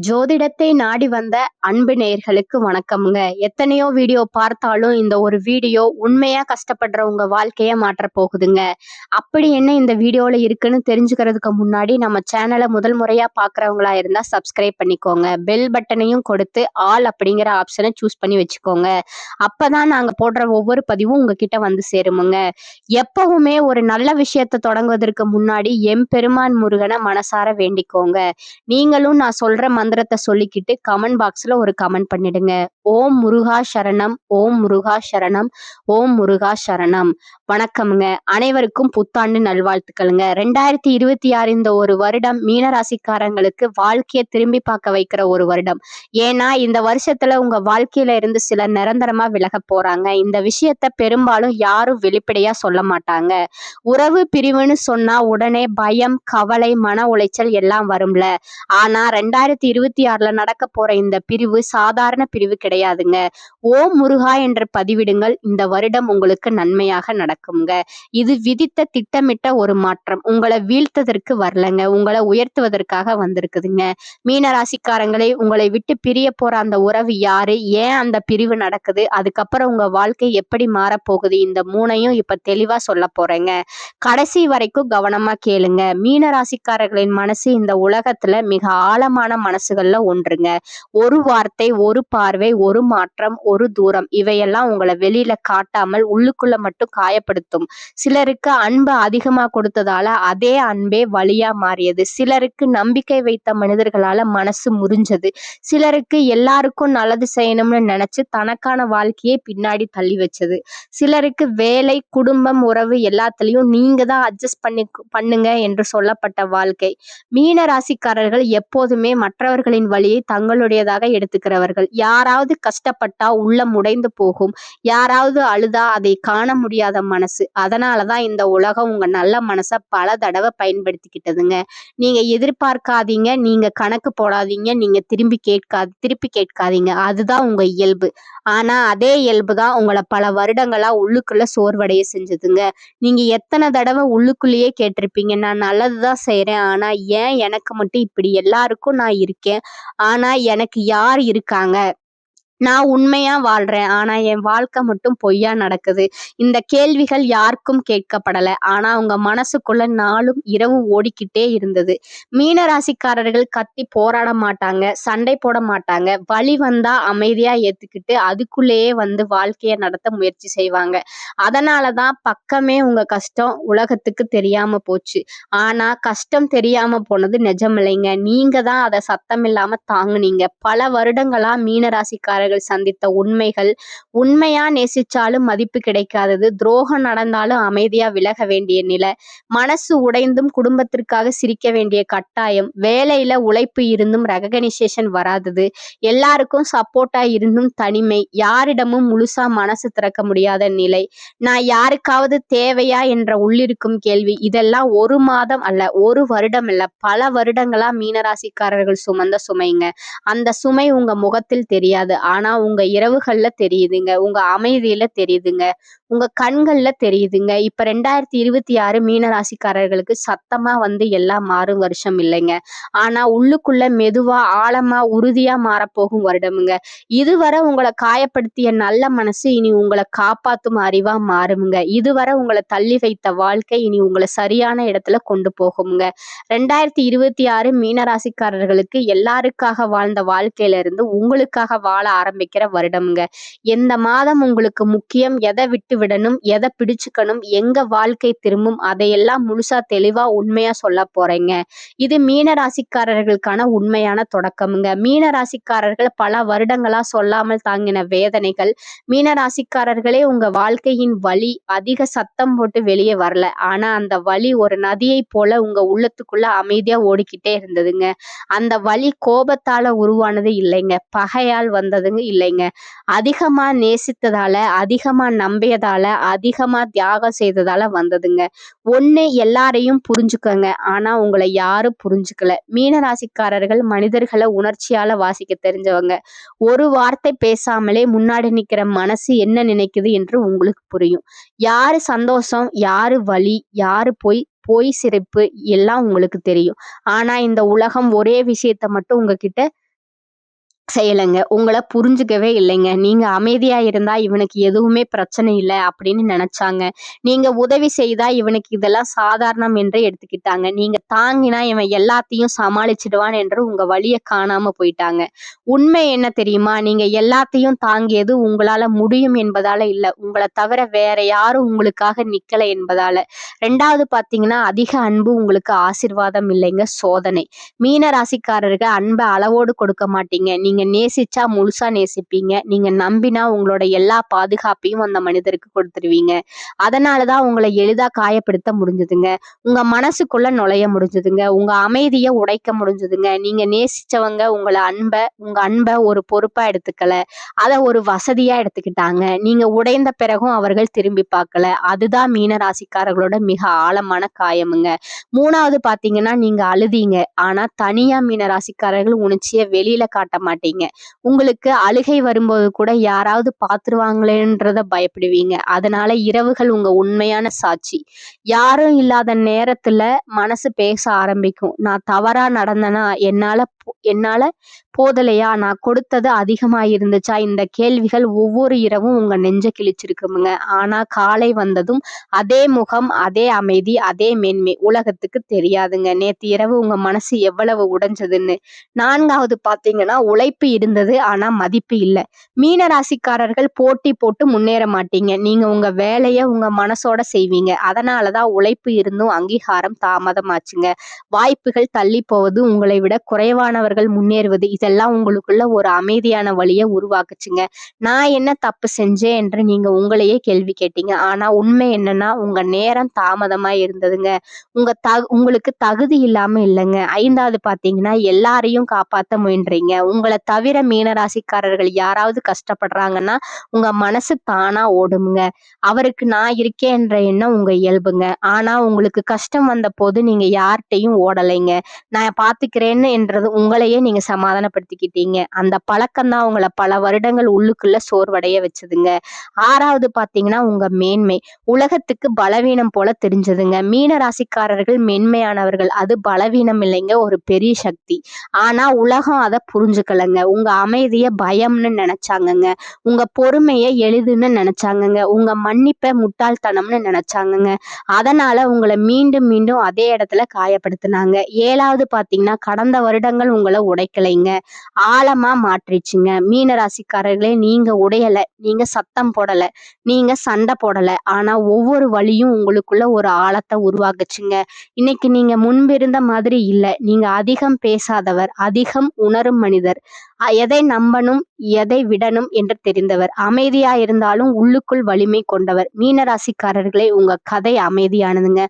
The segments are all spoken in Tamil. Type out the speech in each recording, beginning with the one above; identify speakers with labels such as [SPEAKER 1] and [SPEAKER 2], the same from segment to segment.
[SPEAKER 1] ஜோதிடத்தை நாடி வந்த அன்பு நேயர்களுக்கு வணக்கம்ங்க. எத்தனையோ வீடியோ பார்த்தாலும் இந்த ஒரு வீடியோ உண்மையா கஷ்டப்படுற உங்க வாழ்க்கைய மாற்றப் போகுதுங்க. அப்படி என்ன இந்த வீடியோல இருக்குன்னு தெரிஞ்சுக்கிறதுக்கு முன்னாடி நம்ம சேனலை முதல் முறையா பார்க்குறவங்களா இருந்தா சப்ஸ்கிரைப் பண்ணிக்கோங்க. பெல் பட்டனையும் கொடுத்து ஆல் அப்படிங்கிற ஆப்ஷனை சூஸ் பண்ணி வச்சுக்கோங்க. அப்பதான் நாங்க போடுற ஒவ்வொரு பதிவும் உங்ககிட்ட வந்து சேருமுங்க. எப்பவுமே ஒரு நல்ல விஷயத்தை தொடங்குவதற்கு முன்னாடி எம்பெருமான் முருகனை மனசார வேண்டிக்கோங்க. நீங்களும் நான் சொல்ற மந்திரத்தை சொல்லிக்கிட்டு கமெண்ட் பாக்ஸ்ல ஒரு கமெண்ட் பண்ணிடுங்க. ஓம் முருகா சரணம், ஓம் முருகா சரணம், ஓம் முருகா சரணம். வணக்கம்ங்க. அனைவருக்கும் புத்தாண்டு நல்வாழ்த்துக்களுங்க. 2026 இந்த ஒரு வருடம் மீனராசிக்காரங்களுக்கு வாழ்க்கையை திரும்பி பார்க்க வைக்கிற ஒரு வருடம். ஏன்னா இந்த வருஷத்துல உங்க வாழ்க்கையில இருந்து சிலர் நிரந்தரமா விலக போறாங்க. இந்த விஷயத்த பெரும்பாலும் யாரும் வெளிப்படையா சொல்ல மாட்டாங்க. உறவு பிரிவுன்னு சொன்னா உடனே பயம், கவலை, மன உளைச்சல் எல்லாம் வரும்ல. ஆனா 2026ல நடக்க போற இந்த பிரிவு சாதாரண பிரிவு கிடையாதுங்க. ஓம் முருகா என்று பதிவிடுங்கள். இந்த வருடம் உங்களுக்கு நன்மையாக நடக்குங்க. இது விதித்த திட்டமிட்ட ஒரு மாற்றம். உங்களை வீழ்த்ததற்கு வரலங்க, உங்களை உயர்த்துவதற்காக வந்திருக்குதுங்க. மீனராசிக்காரங்களே, உங்களை விட்டு பிரிய போற அந்த உறவு யாரு, ஏன் அந்த பிரிவு நடக்குது, அதுக்கப்புறம் உங்க வாழ்க்கை எப்படி மாறப்போகுது, இந்த மூணையும் இப்ப தெளிவா சொல்ல போறேங்க. கடைசி வரைக்கும் கவனமா கேளுங்க. மீனராசிக்காரர்களின் மனசு இந்த உலகத்துல மிக ஆழமான மனசுகள்ல ஒன்றுங்க. ஒரு வார்த்தை, ஒரு பார்வை, ஒரு மாற்றம், ஒரு தூரம், இவையெல்லாம் உங்களை வெளியில காட்டாமல் உள்ளுக்குள்ள மட்டும் காயப்படுத்தும். சிலருக்கு அன்பு அதிகமா கொடுத்ததால அதே அன்பே வலியா மாறியது. சிலருக்கு நம்பிக்கை வைத்த மனிதர்களால மனசு முறிஞ்சது. சிலருக்கு எல்லாருக்கும் நல்லது செய்யணும்னு நினைச்சு தனக்கான வாழ்க்கையை பின்னாடி தள்ளி வச்சது. சிலருக்கு வேலை, குடும்பம், உறவு எல்லாத்துலயும் நீங்க தான் அட்ஜஸ்ட் பண்ணுங்க என்று சொல்லப்பட்ட வாழ்க்கை. மீன ராசிக்காரர்கள் எப்போதுமே மற்றவர்களின் வழியை தங்களுடையதாக எடுத்துக்கிறவர்கள். யாராவது கஷ்டப்பட்டா உள்ளம் உடைந்து போகும். யாராவது அழுதா அதை காண முடியாத மனசு. அதனாலதான் இந்த உலகம் உங்க நல்ல மனசை பல தடவை பயன்படுத்திக்கிட்டதுங்க. நீங்க எதிர்பார்க்காதீங்க, நீங்க கணக்கு போடாதீங்க, நீங்க திருப்பி கேட்காதீங்க. அதுதான் உங்க இயல்பு. ஆனா அதே இயல்பு தான் உங்களை பல வருடங்களா உள்ளுக்குள்ள சோர்வடைய செஞ்சதுங்க. நீங்க எத்தனை தடவை உள்ளுக்குள்ளேயே கேட்டிருப்பீங்க, நான் நல்லதுதான் செய்யறேன், ஆனா ஏன் எனக்கு மட்டும் இப்படி, எல்லாருக்கும் நான் இருக்கேன் ஆனா எனக்கு யார் இருக்காங்க, நான் உண்மையா வாழ்றேன் ஆனா என் வாழ்க்கை மட்டும் பொய்யா நடக்குது. இந்த கேள்விகள் யாருக்கும் கேட்கப்படல. ஆனா உங்க மனசுக்குள்ள நாளும் இரவும் ஓடிக்கிட்டே இருந்தது. மீன ராசிக்காரர்கள் கத்தி போராட மாட்டாங்க, சண்டை போட மாட்டாங்க. வலி வந்தா அமைதியா ஏத்துக்கிட்டு அதுக்குள்ளேயே வந்து வாழ்க்கைய நடத்த முயற்சி செய்வாங்க. அதனாலதான் பக்கமே உங்க கஷ்டம் உலகத்துக்கு தெரியாம போச்சு. ஆனா கஷ்டம் தெரியாம போனது நிஜமில்லைங்க. நீங்க தான் அதை சத்தம் இல்லாம தாங்குனீங்க. பல வருடங்களா மீன ராசிக்காரர்கள் சந்தித்த உண்மைகள். உண்மையா நேசிச்சாலும் மதிப்பு கிடைக்காதது, துரோகம் நடந்தாலும் அமைதியா விலக வேண்டிய நிலை, மனசு உடைந்தும் குடும்பத்திற்காக சிரிக்க வேண்டிய கட்டாயம், வேலையில உழைப்பு இருந்தும் ரெகக்னிசேஷன் வராதது, எல்லாருக்கும் சப்போர்ட்டா இருந்தும் தனிமை, யாரிடமும் முழுசா மனசு திறக்க முடியாத நிலை, நான் யாருக்காவது தேவையா என்ற உள்ளிருக்கும் கேள்வி. இதெல்லாம் ஒரு மாதம் அல்ல, ஒரு வருடம் இல்ல, பல வருடங்களா மீனராசிக்காரர்கள் சுமந்த சுமைங்க. அந்த சுமை உங்க முகத்தில் தெரியாது, ஆனா உங்க இரவுகள்ல தெரியுதுங்க, உங்க அமைதியில தெரியுதுங்க, உங்க கண்கள்ல தெரியுதுங்க. இப்ப 2026 மீன ராசிக்காரர்களுக்கு சத்தமா வந்து எல்லாம் மாறும் வருஷம் இல்லைங்க. ஆனா உள்ளுக்குள்ள மெதுவா, ஆழமா, உறுதியா மாறப்போகும் வருடமுங்க. இதுவரை உங்களை காயப்படுத்திய நல்ல மனசு இனி உங்களை காப்பாத்தும் அறிவா மாறுமுங்க. இதுவரை உங்களை தள்ளி வைத்த வாழ்க்கை இனி உங்களை சரியான இடத்துல கொண்டு போகுங்க. 2026 மீன ராசிக்காரர்களுக்கு எல்லாருக்காக வாழ்ந்த வாழ்க்கையில இருந்து உங்களுக்காக வாழ ஆரம்பிக்கிற வருடம்ங்க. எந்த மாதம் உங்களுக்கு முக்கியம், எதை விட்டு விடணும், எதை பிடிச்சுக்கணும், எங்க வாழ்க்கை திரும்பும், அதையெல்லாம் முழுசா தெளிவா உண்மையா சொல்ல போறேங்க. இது மீன ராசிக்காரர்களுக்கான உண்மையான தொடக்கமுங்க. மீன ராசிக்காரர்கள் பல வருடங்களா சொல்லாமல் தாங்கின வேதனைகள். மீன ராசிக்காரர்களே, உங்க வாழ்க்கையின் வலி அதிக சத்தம் போட்டு வெளியே வரல. ஆனா அந்த வலி ஒரு நதியை போல உங்க உள்ளத்துக்குள்ள அமைதியா ஓடிக்கிட்டே இருந்ததுங்க. அந்த வலி கோபத்தால உருவானது இல்லைங்க, பகையால் வந்ததுங்க இல்லைங்க. அதிகமா நேசித்ததால, அதிகமா நம்பியதால, அதிகமா தியாகம் செய்ததால வந்ததுங்க. ஒண்ணு, எல்லாரையும் புரிஞ்சுக்கங்க, ஆனா உங்களை யாரும் புரிஞ்சுக்கல. மீனராசிக்காரர்கள் மனிதர்களை உணர்ச்சியால வாசிக்க தெரிஞ்சவங்க. ஒரு வார்த்தை பேசாமலே முன்னாடி நிக்கிற மனசு என்ன நினைக்குது என்று உங்களுக்கு புரியும். யாரு சந்தோஷம், யாரு வலி, யாரு பொய் சிரிப்பு எல்லாம் உங்களுக்கு தெரியும். ஆனா இந்த உலகம் ஒரே விஷயத்த மட்டும் உங்ககிட்ட செய்யலைங்க. உங்கள புரிஞ்சுக்கவே இல்லைங்க. நீங்க அமைதியா இருந்தா இவனுக்கு எதுவுமே பிரச்சனை இல்ல அப்படின்னு நெனச்சாங்க. நீங்க உதவி செய்தா இவனுக்கு இதெல்லாம் சாதாரணம் என்று எடுத்துக்கிட்டாங்க. நீங்க தாங்கினா இவன் எல்லாத்தையும் சமாளிச்சுடுவான் என்று உங்க வலிய காணாம போயிட்டாங்க. உண்மை என்ன தெரியுமா? நீங்க எல்லாத்தையும் தாங்கியது உங்களால முடியும் என்பதால இல்ல. உங்கள தவிர வேற யாரும் உங்களுக்காக நிக்கல என்பதால. 2வது பாத்தீங்கன்னா, அதிக அன்பு உங்களுக்கு ஆசீர்வாதம் இல்லைங்க, சோதனை. மீன ராசிக்காரர்கள் அன்ப அளவோடு கொடுக்க மாட்டீங்க. நீங்க நேசிச்சா முழுசா நேசிப்பீங்க. நீங்க நம்பினா உங்களோட எல்லா பாதுகாப்பையும் அந்த மனிதருக்கு கொடுத்துருவீங்க. அதனாலதான் உங்களை எளிதா காயப்படுத்த முடிஞ்சதுங்க. உங்க மனசுக்குள்ள நுழைய முடிஞ்சதுங்க. உங்க அமைதிய உடைக்க முடிஞ்சதுங்க. நீங்க நேசிச்சவங்க உங்க அன்ப ஒரு பொறுப்பா எடுத்துக்கல. அத ஒரு வசதியா எடுத்துக்கிட்டாங்க. நீங்க உடைந்த பிறகும் அவர்கள் திரும்பி பார்க்கல. அதுதான் மீன ராசிக்காரர்களோட மிக ஆழமான காயமுங்க. 3வது பாத்தீங்கன்னா, நீங்க அழுதீங்க. ஆனா தனியா மீன ராசிக்காரர்கள் உணர்ச்சிய வெளியில காட்ட மாட்டீங்க. உங்களுக்கு அழுகை வரும்போது கூட யாராவது பாத்துருவாங்களேன்றத பயப்படுவீங்க. அதனால இரவுகள் உங்க உண்மையான சாட்சி. யாரும் இல்லாத நேரத்துல மனசு பேச ஆரம்பிக்கும். நான் தவறா நடந்தனா? என்னால போதலையா? நான் கொடுத்தது அதிகமா இருந்துச்சா? இந்த கேள்விகள் ஒவ்வொரு இரவும் உங்க நெஞ்ச கிழிச்சிருக்குமுங்க. ஆனா காலை வந்ததும் அதே முகம், அதே அமைதி, அதே மேன்மை உலகத்துக்கு தெரியாதுங்க. நேத்து இரவு உங்க மனசு எவ்வளவு உடைஞ்சதுன்னு. 4வது பாத்தீங்கன்னா, உழைப்பு இருந்தது ஆனா மதிப்பு இல்ல. மீன ராசிக்காரர்கள் போட்டி போட்டு முன்னேற மாட்டீங்க. நீங்க உங்க வேலைய உங்க மனசோட செய்வீங்க. அதனாலதான் உழைப்பு இருந்தும் அங்கீகாரம் தாமதமாச்சுங்க. வாய்ப்புகள் தள்ளி போவது, உங்களை விட குறைவானவர்கள் முன்னேறுவது, இதெல்லாம் உங்களுக்குள்ள ஒரு அமைதியான வழிய உருவாக்குச்சுங்க. நான் என்ன தப்பு செஞ்சேன் என்று நீங்க உங்களையே கேள்வி கேட்டீங்க. ஆனா உண்மை என்னன்னா, உங்க நேரம் தாமதமா இருந்ததுங்க. உங்களுக்கு தகுதி இல்லாம இல்லைங்க. 5வது பாத்தீங்கன்னா, எல்லாரையும் காப்பாத்த முயன்றீங்க. உங்களை தவிர மீனராசிக்காரர்கள் யாராவது கஷ்டப்படுறாங்கன்னா உங்க மனசு தானா ஓடுமுங்க. அவருக்கு நான் இருக்கேன் என்ற எண்ணம் உங்க இயல்புங்க. ஆனா உங்களுக்கு கஷ்டம் வந்த போது நீங்க யார்கிட்டையும் ஓடலைங்க. நான் பாத்துக்கிறேன்னு என்றது உங்களையே நீங்க சமாதானப்படுத்திக்கிட்டீங்க. அந்த பழக்கம் தான் உங்களை பல வருடங்கள் உள்ளுக்குள்ள சோர்வடைய வச்சதுங்க. 6வது பாத்தீங்கன்னா, உங்க மேன்மை உலகத்துக்கு பலவீனம் போல தெரிஞ்சதுங்க. மீன ராசிக்காரர்கள் மென்மையானவர்கள். அது பலவீனம் இல்லைங்க, ஒரு பெரிய சக்தி. ஆனா உலகம் அதை புரிஞ்சுக்கலங்க. உங்க அமைதிய பயம்னு நினைச்சாங்கங்க. உங்க பொறுமைய எளிதுன்னு நினைச்சாங்கங்க. உங்க மன்னிப்ப முட்டாள்தனம்னு நினைச்சாங்கங்க. அதனால உங்களை மீண்டும் மீண்டும் அதே இடத்துல காயப்படுத்தினாங்க. 7வது பாத்தீங்கன்னா, கடந்த வருடங்கள் உங்களை உடைக்கலைங்க, ஆழமா மாற்றிச்சுங்க. மீன ராசிக்காரர்களே, நீங்க உடையல, நீங்க சத்தம் போடல, நீங்க சண்டை போடல. ஆனா ஒவ்வொரு வழியும் உங்களுக்குள்ள ஒரு ஆழத்தை உருவாக்குச்சுங்க. இன்னைக்கு நீங்க முன்பிருந்த மாதிரி இல்ல. நீங்க அதிகம் பேசாதவர், அதிகம் உணரும் மனிதர். எதை நம்பணும், எதை விடணும் என்று தெரிந்தவர். அமைதியா இருந்தாலும் உள்ளுக்குள் வலிமை கொண்டவர். மீன ராசிக்காரர்களே, உங்க கதை அமைதியானதுங்க.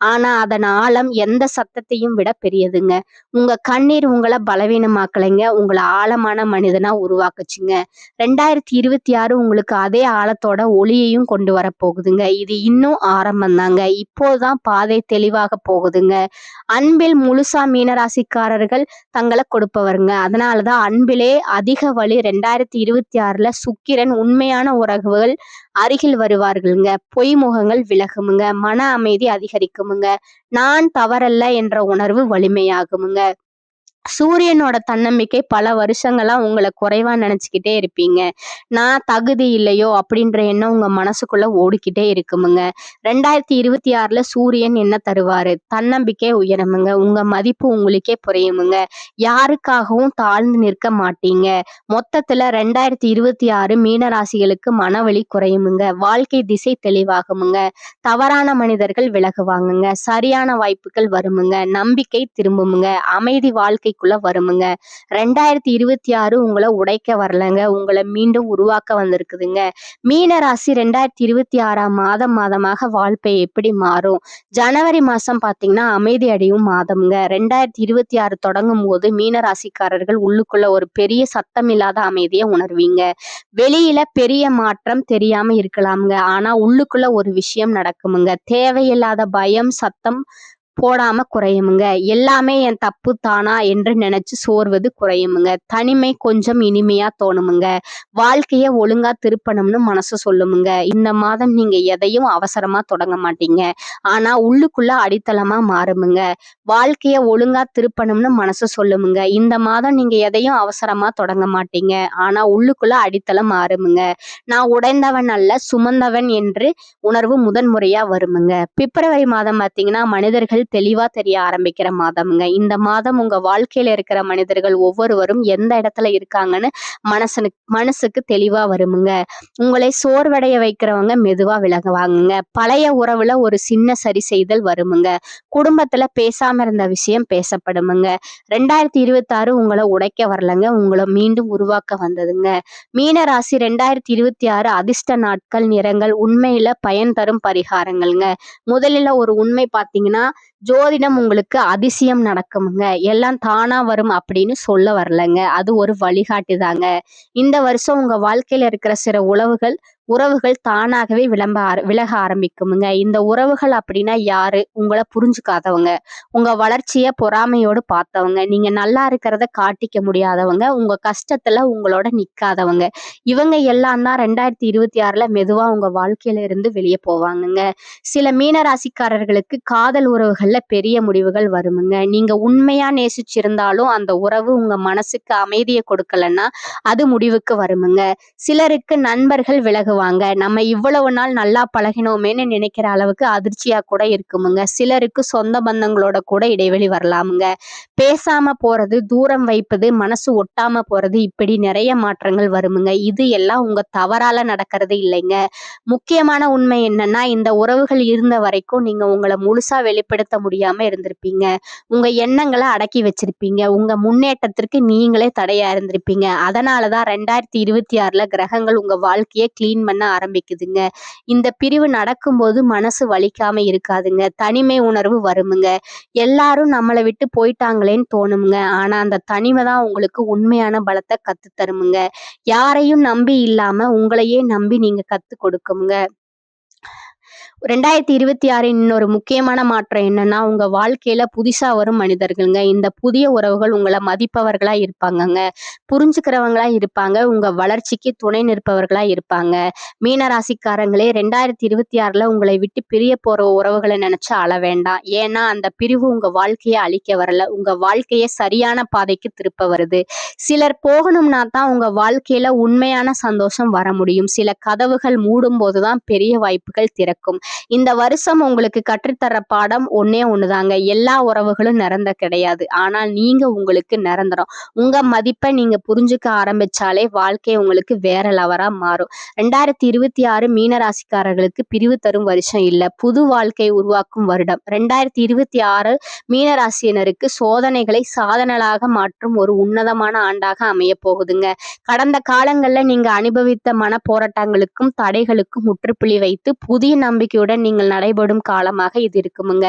[SPEAKER 1] ஆனா அதன் ஆழம் எந்த சத்தத்தையும் விட பெரியதுங்க. உங்க கண்ணீர் உங்களை பலவீனமாக்கலைங்க, உங்களை ஆழமான மனிதனா உருவாக்குச்சுங்க. 2026 உங்களுக்கு அதே ஆழத்தோட ஒளியையும் கொண்டு வர போகுதுங்க. இது இன்னும் ஆரம்பம் தாங்க. இப்போதான் பாதை தெளிவாக போகுதுங்க. அன்பில் முழுசா மீனராசிக்காரர்கள் தங்களை கொடுப்பவருங்க. அதனாலதான் அன்பிலே அதிக வழி. 2026ல சுக்கிரன் உண்மையான உறவுகள் அருகில் வருவார்களுங்க. பொய் முகங்கள் விலகுமுங்க. மன அமைதி அதிகரிக்குமுங்க. நான் தவறல்ல என்ற உணர்வு வலிமையாகுமுங்க. சூரியனோட தன்னம்பிக்கை பல வருஷங்களா உங்களை குறைவா நினைச்சுக்கிட்டே இருப்பீங்க. நான் தகுதி இல்லையோ அப்படின்ற எண்ணம் உங்க மனசுக்குள்ள ஓடிக்கிட்டே இருக்குமுங்க. 2026ல சூரியன் என்ன தருவாரு? தன்னம்பிக்கை உயரமுங்க. உங்க மதிப்பு உங்களுக்கே புரியுமுங்க. யாருக்காகவும் தாழ்ந்து நிற்க மாட்டீங்க. மொத்தத்துல 2026 மீனராசிகளுக்கு மனவலி குறையுமுங்க. வாழ்க்கை திசை தெளிவாகுமுங்க. தவறான மனிதர்கள் விலகுவாங்குங்க. சரியான வாய்ப்புகள் வருமுங்க. நம்பிக்கை திரும்புமுங்க. அமைதி வாழ்க்கைக்குள்ள வருமுங்க. 2026 உங்களை உடைக்க வரலங்க, உங்களை மீண்டும் உருவாக்க வந்திருக்குதுங்க. மீனராசி 2026ஆம் மாதமாக வாழ்க்கை எப்படி மாறும்? ஜனவரி மாசம் பாத்தீங்கன்னா, அமைதி அடையும் மாதம்ங்க. 2026 தொடங்கும் போது மீனராசிக்காரர்கள் உள்ளுக்குள்ள ஒரு பெரிய சத்தம் இல்லாத அமைதியை உணர்வீங்க. வெளியில பெரிய மாற்றம் தெரியாம இருக்கலாம்ங்க, ஆனா உள்ளுக்குள்ள ஒரு விஷயம் நடக்குமுங்க. தேவையில்லாத பயம், சத்தம் போடாம குறையுமுங்க. எல்லாமே என் தப்பு தானா என்று நினைச்சு சோர்வது குறையுமுங்க. தனிமை கொஞ்சம் இனிமையா தோணுமுங்க. வாழ்க்கைய ஒழுங்கா திருப்பணும்னு மனசு சொல்லுமுங்க. இந்த மாதம் நீங்க எதையும் அவசரமா தொடங்க மாட்டீங்க. ஆனா உள்ளுக்குள்ள அடித்தளமா மாறுமுங்க. வாழ்க்கைய ஒழுங்கா திருப்பணும்னு மனசு சொல்லுமுங்க. இந்த மாதம் நீங்க எதையும் அவசரமா தொடங்க மாட்டீங்க. ஆனா உள்ளுக்குள்ள அடித்தளம் மாறுமுங்க. நான் உடைந்தவன் அல்ல சுமந்தவன் என்று உணர்வு முதன்முறையா வருமுங்க. பிப்ரவரி மாதம் பார்த்தீங்கன்னா மனிதர்கள் தெளிவா தெரிய ஆரம்பிக்கிற மாதம்ங்க. இந்த மாதம் உங்க வாழ்க்கையில இருக்கிற மனிதர்கள் ஒவ்வொருவரும் எந்த இடத்துல இருக்காங்கன்னு மனசுக்கு தெளிவா வருமுங்க. உங்களை சோர்வடைய வைக்கிறவங்க மெதுவா விலகுவாங்கங்க. பழைய உறவுல ஒரு சின்ன சரி செய்தல் வருமுங்க. குடும்பத்துல பேசாம இருந்த விஷயம் பேசப்படுமுங்க. 2026 உங்களை உடைக்க வரலங்க, உங்களை மீண்டும் உருவாக்க வந்ததுங்க. மீன ராசி 2026 அதிர்ஷ்ட நாட்கள் நிறங்கள் உண்மையில பயன் தரும் பரிகாரங்கள்ங்க. முதலில் ஒரு உண்மை பார்த்தீங்கன்னா ஜோதிடம் உங்களுக்கு அதிசயம் நடக்குமுங்க. எல்லாம் தானா வரும் அப்படின்னு சொல்ல வரலங்க. அது ஒரு வழிகாட்டி தாங்க. இந்த வருஷம் உங்க வாழ்க்கையில இருக்கிற சில உறவுகள் தானாகவே விலக ஆரம்பிக்குமுங்க. இந்த உறவுகள் அப்படின்னா யாரு? உங்களை புரிஞ்சுக்காதவங்க, உங்க வளர்ச்சிய பொறாமையோடு பார்த்தவங்க, நீங்க நல்லா இருக்கிறத காட்டிக்க முடியாதவங்க, உங்க கஷ்டத்துல உங்களோட நிக்காதவங்க. இவங்க எல்லாம் தான் 2026ல மெதுவா உங்க வாழ்க்கையில இருந்து வெளியே போவாங்கங்க. சில மீன ராசிக்காரர்களுக்கு காதல் உறவுகள்ல பெரிய முடிவுகள் வருமுங்க. நீங்க உண்மையா நேசிச்சிருந்தாலும் அந்த உறவு உங்க மனசுக்கு அமைதியை கொடுக்கலன்னா அது முடிவுக்கு வருமுங்க. சிலருக்கு நண்பர்கள் விலகுவாங்க. நம்ம இவ்வளவு நாள் நல்லா பழகினோமேன்னு நினைக்கிற அளவுக்கு அதிர்ச்சியா கூட இருக்குமுங்க. சிலருக்கு சொந்த பந்தங்களோட கூட இடைவெளி வரலாமுங்க. பேசாம போறது, தூரம் வைப்பது, மனசு ஒட்டாம போறது, இப்படி நிறைய மாற்றங்கள் வருமுங்க. இது எல்லாம் உங்க தவறால நடக்கிறது இல்லைங்க. முக்கியமான உண்மை என்னன்னா இந்த உறவுகள் இருந்த வரைக்கும் நீங்க உங்களை முழுசா வெளிப்படுத்த முடியாம இருந்திருப்பீங்க. உங்க எண்ணங்களை அடக்கி வச்சிருப்பீங்க. உங்க முன்னேற்றத்திற்கு நீங்களே தடையா இருந்திருப்பீங்க. அதனாலதான் 2026ல கிரகங்கள் உங்க வாழ்க்கையை கிளீன் பண்ண ஆரம்பிக்குதுங்க. இந்த பிரிவு நடக்கும்போது மனசு வலிக்காம இருக்காதுங்க. தனிமை உணர்வு வருமுங்க. எல்லாரும் நம்மளை விட்டு போயிட்டாங்களேன்னு தோணுமுங்க. ஆனா அந்த தனிமை தான் உங்களுக்கு உண்மையான பலத்தை கத்து தருமுங்க. யாரையும் நம்பி இல்லாம உங்களையே நம்பி நீங்க கத்து கொடுக்குமுங்க. 2026 இன்னொரு முக்கியமான மாற்றம் என்னன்னா உங்க வாழ்க்கையில புதுசா வரும் மனிதர்களுங்க. இந்த புதிய உறவுகள் உங்களை மதிப்பவர்களா இருப்பாங்கங்க, புரிஞ்சுக்கிறவங்களா இருப்பாங்க, உங்க வளர்ச்சிக்கு துணை நிற்பவர்களா இருப்பாங்க. மீன ராசிக்காரங்களே 2026ல உங்களை விட்டு பிரிய போற உறவுகளை நினைச்சு அழ வேண்டாம். ஏன்னா அந்த பிரிவு உங்க வாழ்க்கையை அழிக்க வரல, உங்க வாழ்க்கையை சரியான பாதைக்கு திருப்ப வருது. சிலர் போகணும்னா தான் உங்க வாழ்க்கையில உண்மையான சந்தோஷம் வர முடியும். சில கதவுகள் மூடும் போதுதான் பெரிய வாய்ப்புகள் திறக்கும். இந்த வருஷம் உங்களுக்கு கற்றுத்தர பாடம் ஒன்னே ஒண்ணுதாங்க. எல்லா உறவுகளும் நிரந்தர கிடையாது. ஆனால் நீங்க உங்களுக்கு நிரந்தரம். உங்க மதிப்பை நீங்க புரிஞ்சுக்க ஆரம்பிச்சாலே வாழ்க்கை உங்களுக்கு வேற லெவலா மாறும். 2026 மீன ராசிக்காரர்களுக்கு பிரிவு தரும் வருஷம் இல்ல, புது வாழ்க்கை உருவாக்கும் வருடம். 2026 மீன ராசியினருக்கு சோதனைகளை சாதனைகளாக மாற்றும் ஒரு உன்னதமான ஆண்டாக அமைய போகுதுங்க. கடந்த காலங்கள்ல நீங்க அனுபவித்த மன போராட்டங்களுக்கும் தடைகளுக்கும் முற்றுப்புள்ளி வைத்து புதிய நம்பிக்கையுடன் நீங்கள் நடைபெறும் காலமாக இது இருக்குமுங்க.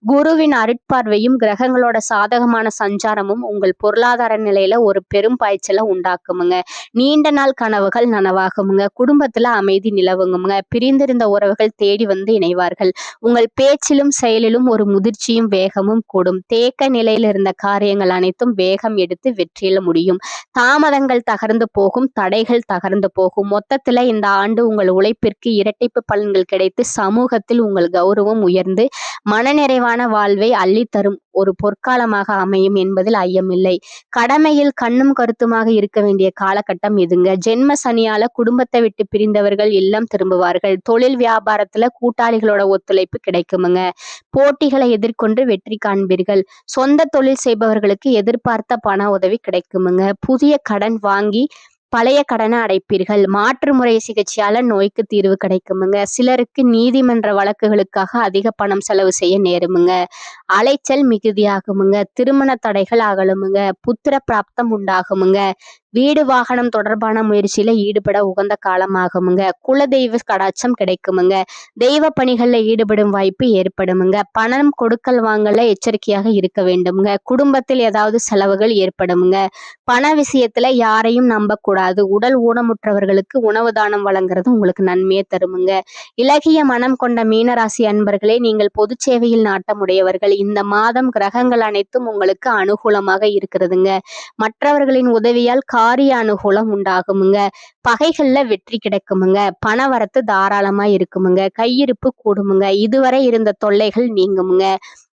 [SPEAKER 1] குருவின் அருட்பார்வையும் கிரகங்களோட சாதகமான சஞ்சாரமும் உங்கள் பொருளாதார நிலையில ஒரு பெரும் பாய்ச்சலை உண்டாக்குமுங்க. நீண்ட நாள் கனவுகள் நனவாகுமுங்க. குடும்பத்துல அமைதி நிலவுங்குங்க. பிரிந்திருந்த உறவுகள் தேடி வந்து இணைவார்கள். உங்கள் பேச்சிலும் செயலிலும் ஒரு முதிர்ச்சியும் வேகமும் கூடும். தேக்க நிலையில் இருந்த காரியங்கள் அனைத்தும் வேகம் எடுத்து வெற்றியில முடியும். தாமதங்கள் தகர்ந்து போகும், தடைகள் தகர்ந்து போகும். மொத்தத்துல இந்த ஆண்டு உங்கள் உழைப்பிற்கு இரட்டிப்பு பலன்கள் கிடைத்து சமூகத்தில் உங்கள் கௌரவம் உயர்ந்து மனநிறைவான வாழ்வை அள்ளித்தரும் ஒரு பொற்காலமாக அமையும் என்பதில் ஐயமில்லை. கடமையில் கண்ணும் கருத்துமாக இருக்க வேண்டிய காலகட்டம் இதுங்க. ஜென்ம சனியால குடும்பத்தை விட்டு பிரிந்தவர்கள் இல்லம் திரும்புவார்கள். தொழில் வியாபாரத்துல கூட்டாளிகளோட ஒத்துழைப்பு கிடைக்குமுங்க. போட்டிகளை எதிர்கொண்டு வெற்றி காண்பீர்கள். சொந்த தொழில் செய்பவர்களுக்கு எதிர்பார்த்த பண உதவி கிடைக்குமுங்க. புதிய கடன் வாங்கி பழைய கடனை அடைப்பீர்கள். மாற்று முறை சிகிச்சையால நோய்க்கு தீர்வு கிடைக்குமுங்க. சிலருக்கு நீதிமன்ற வழக்குகளுக்காக அதிக பணம் செலவு செய்ய நேருமுங்க. அலைச்சல் மிகுதியாகுமுங்க. திருமண தடைகள் அகலுமுங்க. புத்திர பிராப்தம் உண்டாகுமுங்க. வீடு வாகனம் தொடர்பான முயற்சியில ஈடுபட உகந்த காலமாகுமுங்க. குலதெய்வ கடாட்சம் கிடைக்குமுங்க. தெய்வ பணிகள்ல ஈடுபடும் வாய்ப்பு ஏற்படுமுங்க. பணம் கொடுக்கல் வாங்கல எச்சரிக்கையாக இருக்க வேண்டுமுங்க. குடும்பத்தில் ஏதாவது செலவுகள் ஏற்படுமுங்க. பண விஷயத்துல யாரையும் நம்பக்கூடாது. உடல் ஊனமுற்றவர்களுக்கு உணவு தானம் வழங்குறது உங்களுக்கு நன்மையை தருமுங்க. இளகிய மனம் கொண்ட மீனராசி அன்பர்களே, நீங்கள் பொது சேவையில் நாட்டமுடையவர்கள். இந்த மாதம் கிரகங்கள் அனைத்தும் உங்களுக்கு அனுகூலமாக இருக்கிறதுங்க. மற்றவர்களின் உதவியால் காரிய அனுகூலம் உண்டாகுமுங்க. பகைகள்ல வெற்றி கிடைக்குமுங்க. பணவரத்து தாராளமா இருக்குமுங்க. கையிருப்பு கூடுமுங்க. இதுவரை இருந்த தொல்லைகள் நீங்குமுங்க.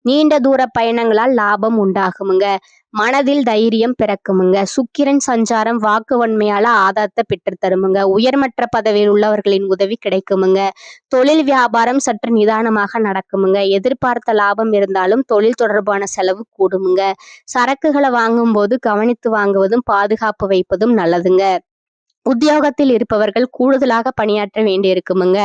[SPEAKER 1] நீண்ட தூர பயணங்களால் லாபம் உண்டாகுமுங்க. மனதில் தைரியம் பிறக்குமுங்க. சுக்கிரன் சஞ்சாரம் வாக்குவன்மையால ஆதாயத்தை பெற்று தருமுங்க. உயர்மற்ற பதவியில் உள்ளவர்களின் உதவி கிடைக்குமுங்க. தொழில் வியாபாரம் சற்று நிதானமாக நடக்குமுங்க. எதிர்பார்த்த லாபம் இருந்தாலும் தொழில் தொடர்பான செலவு கூடுமுங்க. சரக்குகளை வாங்கும் போது கவனித்து வாங்குவதும் பாதுகாப்பு வைப்பதும் நல்லதுங்க. உத்தியோகத்தில் இருப்பவர்கள் கூடுதலாக பணியாற்ற வேண்டி இருக்குமுங்க.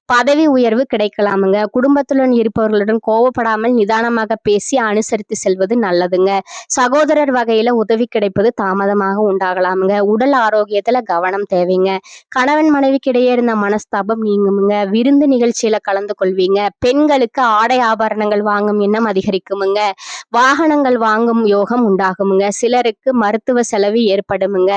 [SPEAKER 1] பதவி உயர்வு கிடைக்கலாமுங்க. குடும்பத்துடன் இருப்பவர்களுடன் கோவப்படாமல் நிதானமாக பேசி அனுசரித்து செல்வது நல்லதுங்க. சகோதரர் வகையில உதவி கிடைப்பது தாமதமாக உண்டாகலாமுங்க. உடல் ஆரோக்கியத்துல கவனம் தேவைங்க. கணவன் மனைவிக்கு இடையே இருந்த மனஸ்தாபம் நீங்குமுங்க. விருந்து நிகழ்ச்சியில கலந்து கொள்வீங்க. பெண்களுக்கு ஆடை ஆபரணங்கள் வாங்கும் எண்ணம் அதிகரிக்குமுங்க. வாகனங்கள் வாங்கும் யோகம் உண்டாகுமுங்க. சிலருக்கு மருத்துவ செலவு ஏற்படுமுங்க.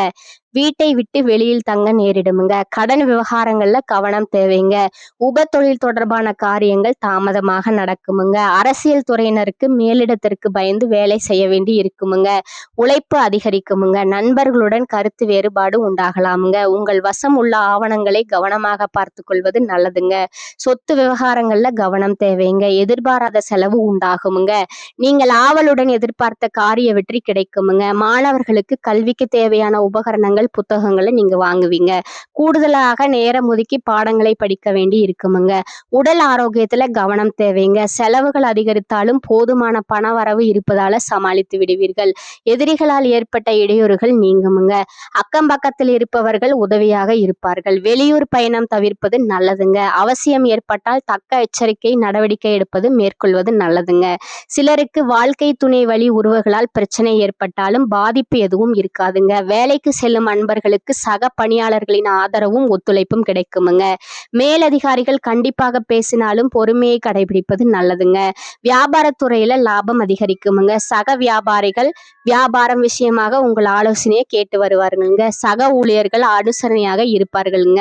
[SPEAKER 1] வீட்டை விட்டு வெளியில் தங்க நேரிடுமுங்க. கடன் விவகாரங்கள்ல கவனம் தேவைங்க. உப தொழில் தொடர்பான காரியங்கள் தாமதமாக நடக்குமுங்க. அரசியல் துறையினருக்கு மேலிடத்திற்கு பயந்து வேலை செய்ய வேண்டி இருக்குமுங்க. உழைப்பு அதிகரிக்குமுங்க. நண்பர்களுடன் கருத்து வேறுபாடு உண்டாகலாமுங்க. உங்கள் வசம் உள்ள ஆவணங்களை கவனமாக பார்த்து கொள்வது நல்லதுங்க. சொத்து விவகாரங்கள்ல கவனம் தேவைங்க. எதிர்பாராத செலவு உண்டாகுமுங்க. நீங்கள் ஆவலுடன் எதிர்பார்த்த காரிய வெற்றி கிடைக்குமுங்க. மாணவர்களுக்கு கல்விக்கு தேவையான உபகரணங்கள் புத்தகங்களை நீங்க வாங்குவீங்க. கூடுதலாக நேரம் ஒதுக்கி பாடங்களை படிக்க வேண்டி இருக்குமுங்க. உடல் ஆரோக்கியத்துல கவனம் தேவைங்க. செலவுகள் அதிகரித்தாலும் போதுமான பண வரவு இருப்பதால சமாளித்து விடுவீர்கள். எதிரிகளால் ஏற்பட்ட இடையூறுகள் நீங்குமுங்க. அக்கம் பக்கத்தில் இருப்பவர்கள் உதவியாக இருப்பார்கள். வெளியூர் பயணம் தவிர்ப்பது நல்லதுங்க. அவசியம் ஏற்பட்டால் தக்க எச்சரிக்கை நடவடிக்கை எடுப்பது மேற்கொள்வது நல்லதுங்க. சிலருக்கு வாழ்க்கை துணை வழி உறவுகளால் பிரச்சனை ஏற்பட்டாலும் பாதிப்பு எதுவும் இருக்காதுங்க. வேலைக்கு செல்லும் அன்பர்களுக்கு சக பணியாளர்களின் ஆதரவும் ஒத்துழைப்பும் கிடைக்குமுங்க. மேலதிகாரிகள் கண்டிப்பாக பேசினாலும் பொறுமையை கடைபிடிப்பது நல்லதுங்க. வியாபாரத்துறையில லாபம் அதிகரிக்குமுங்க. சக வியாபாரிகள் வியாபாரம் விஷயமாக உங்கள் ஆலோசனையை கேட்டு வருவாருங்க. சக ஊழியர்கள் அனுசரணையாக இருப்பார்களுங்க.